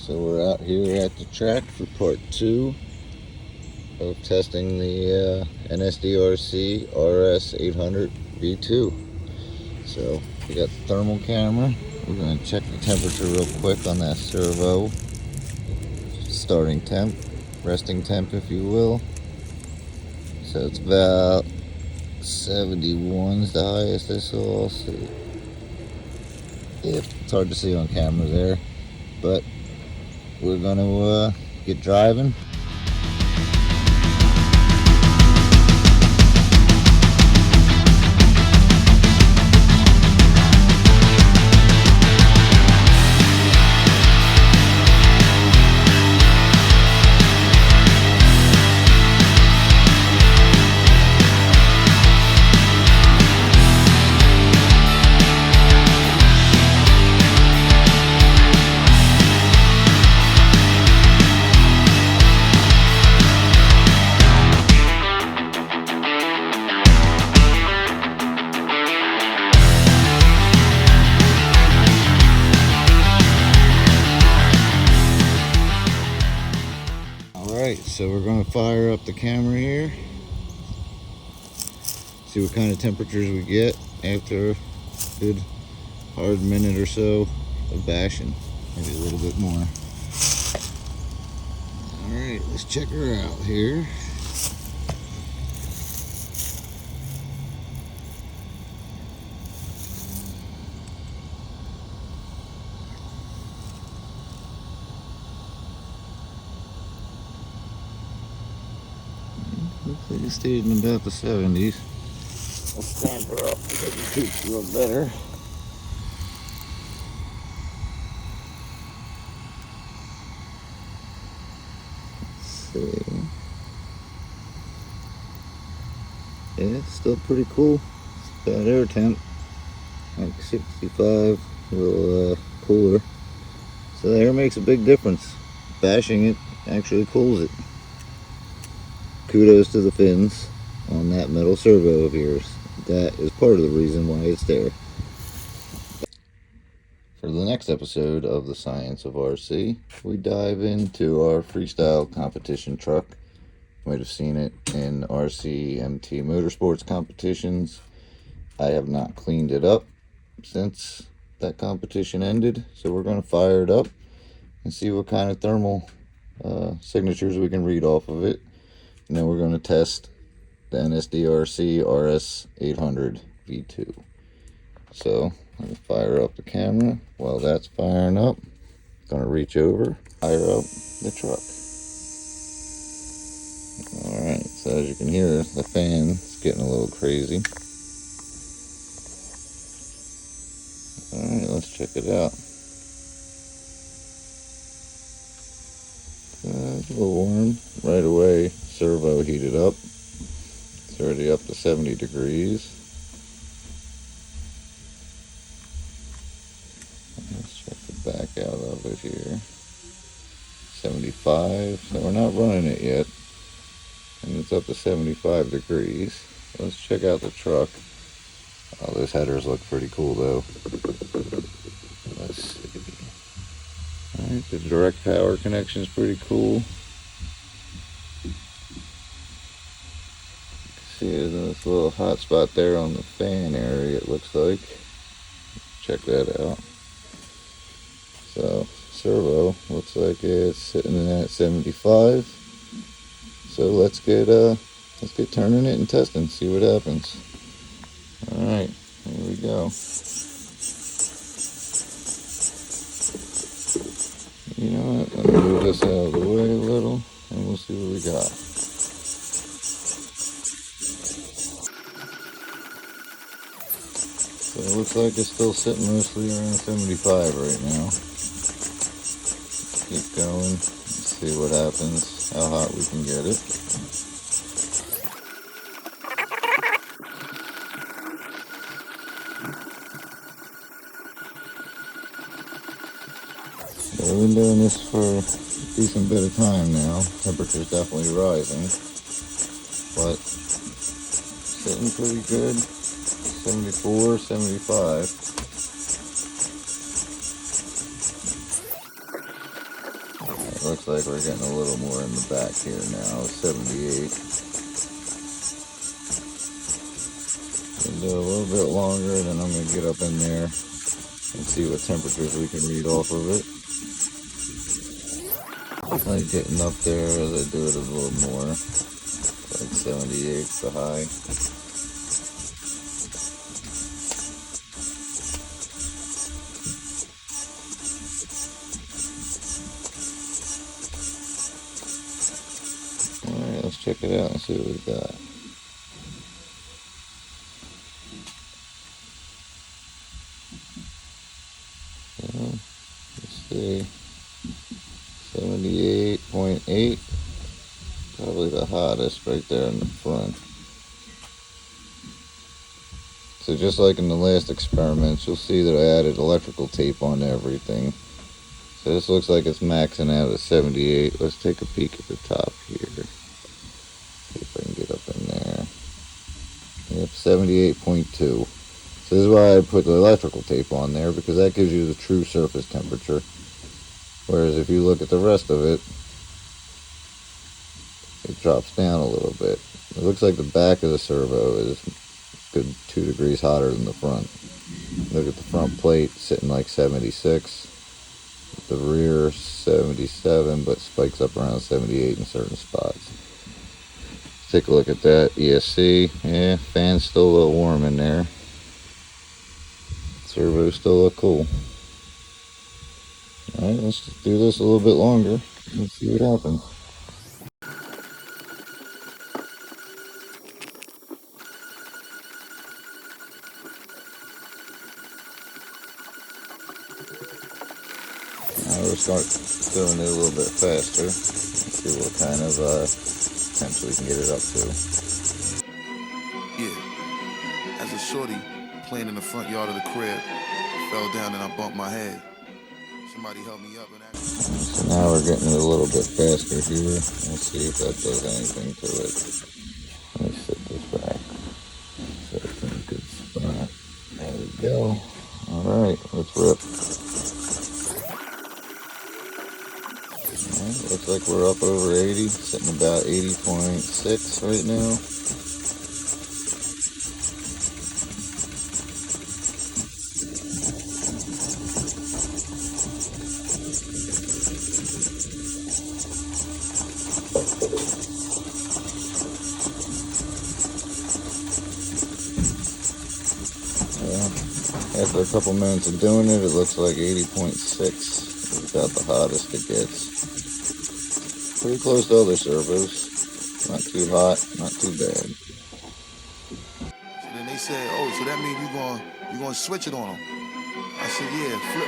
So we're out here at the track for part 2 of testing the NSDRC RS800 V2. So we got the thermal camera. We're going to check the temperature real quick on that servo. Starting temp, resting temp if you will. So it's about 71 is the highest I saw. So yeah, it's hard to see on camera there, but we're gonna get driving. Alright, so we're going to fire up the camera here, see what kind of temperatures we get after a good hard minute or so of bashing, maybe a little bit more. Alright, let's check her out here. Looks like it stayed in about the 70s. Let's stamp her up to make the tooth feel better. Let's see. Yeah, it's still pretty cool. It's about air temp, like 65, a little cooler. So the air makes a big difference. Bashing it actually cools it. Kudos to the fins on that metal servo of yours. That is part of the reason why it's there. For the next episode of The Science of RC, we dive into our freestyle competition truck. You might have seen it in RC MT Motorsports competitions. I have not cleaned it up since that competition ended, so we're going to fire it up and see what kind of thermal signatures we can read off of it. And then we're going to test the NSDRC RS800 V2. So I'm going to fire up the camera. While that's firing up, I'm going to reach over, fire up the truck. Alright, so as you can hear, the fan is getting a little crazy. Alright, let's check it out. It's a little warm. Right away, servo heated up. It's already up to 70 degrees. Let's check the back out of it here. 75. So we're not running it yet. And it's up to 75 degrees. Let's check out the truck. Oh, those headers look pretty cool though. Let's see. Alright, the direct power connection is pretty cool. See, there's this little hot spot there on the fan area, it looks like. Check that out. So, servo looks like it's sitting at 75. So let's get turning it and testing, see what happens. Alright, here we go. You know what, let me move this out of the way a little and we'll see what we got. So it looks like it's still sitting mostly around 75 right now. Keep going, let's see what happens, how hot we can get it. So we've been doing this for a decent bit of time now. Temperature's definitely rising, but sitting pretty good. 74, 75. looks like we're getting a little more in the back here now, 78. We'll do a little bit longer, then I'm going to get up in there and see what temperatures we can read off of it. Like getting up there as I do it a little more. Like 78 the high. Alright, let's check it out and see what we got. So, let's see. 78.8. Probably the hottest right there in the front. So just like in the last experiments, you'll see that I added electrical tape on everything. So this looks like it's maxing out at 78. Let's take a peek at the top here. See if I can get up in there. Yep, 78.2. So this is why I put the electrical tape on there, because that gives you the true surface temperature. Whereas if you look at the rest of it, it drops down a little bit. It looks like the back of the servo is a good 2 degrees hotter than the front. Look at the front plate sitting like 76. The rear 77, but spikes up around 78 in certain spots. Take a look at that ESC. Yeah, fan's still a little warm in there. Servo still look cool. Alright, let's just do this a little bit longer and see what happens. Now we'll start doing it a little bit faster and see what kind of temps we can get it up to. Yeah, as a shorty playing in the front yard of the crib, fell down and I bumped my head. Somebody help me up and So now we're getting it a little bit faster here. Let's see if that does anything to it. Let me set this back so it's in a good spot. There we go. Alright, let's rip. Alright, looks like we're up over 80, sitting about 80.6 right now. After a couple minutes of doing it, it looks like 80.6 is about the hottest it gets. Pretty close to other servos. Not too hot, not too bad. So then they said, oh, so that means you're going to switch it on them. I said, yeah, flip